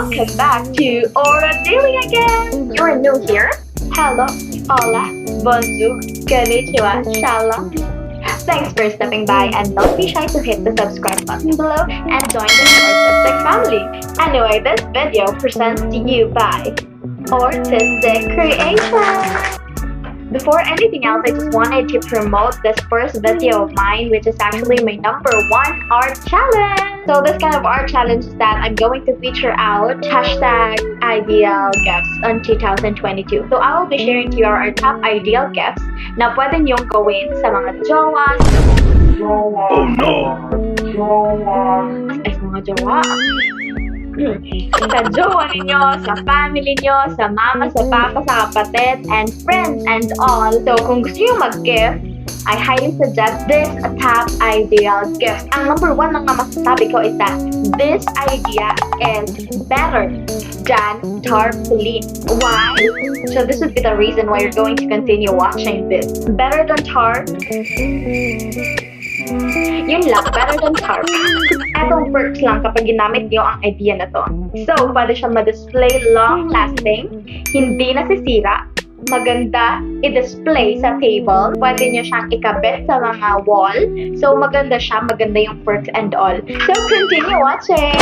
welcome back to Aura Daily again! You're new here? Hello, hola, bonjour, konnichiwa, shalom. Thanks for stopping by and don't be shy to hit the subscribe button below and join the AURtistic family. Anyway, this video presents to you by AURtistic Creation. Before anything else, I just wanted to promote this first video of mine, which is actually my #1 art challenge. So this kind of art challenge is that I'm going to feature out #ideal gifts on 2022. So I will be sharing to you our top ideal gifts na pwede niyong gawin sa mga jowa. Oh no! Ay, sa mga jowa. Sa jowa ninyo, sa family nyo, sa mama, sa papa, sa kapatid, and friends and all. So kung gusto nyo mag-gift, I highly suggest this top ideal gift. Ang #1 na nga masasabi ko is that this idea is better than Tarpaulin. Why? So this would be the reason why you're going to continue watching this. Better than Tarp. Yun lang, better than Tarp. Etong perks lang kapag ginamit niyo ang idea na to. So, pwede siya ma-display long-lasting, hindi nasisira, maganda i-display sa table, pwede niyo siyang ikabit sa mga wall. So, maganda siya, maganda yung perks and all. So, continue watching!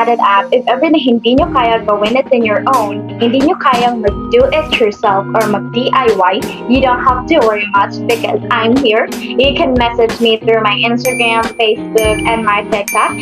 added up, if ever na hindi nyo kaya gawin it in your own, hindi nyo kayang mag-do it yourself or mag-DIY, you don't have to worry much because I'm here. You can message me through my Instagram, Facebook, and my TikTok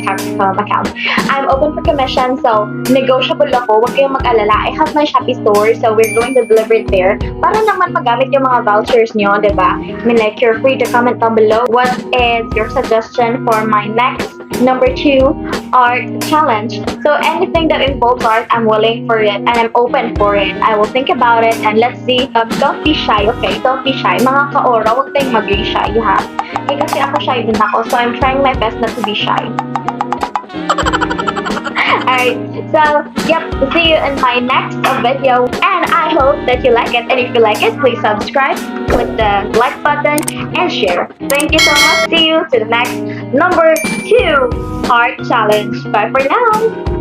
account. I'm open for commission, so negotiable ako. Huwag kayong mag-alala. I have my Shopee store, so we're going to deliver it there. Para naman magamit yung mga vouchers nyo, diba? I mean, like, you're free to comment down below. What is your suggestion for my next number 2 art challenge? So anything that involves art, I'm willing for it and I'm open for it. I will think about it and let's see. Don't be shy, okay? Don't be shy. Mga ka-aura, huwag tayong maging shy, ha? Eh, kasi ako shy din ako, so I'm trying my best not to be shy. Alright, so, yep, see you in my next video, and I hope that you like it, and if you like it, please subscribe, click the like button, and share. Thank you so much. See you to the next number 2 art challenge. Bye for now.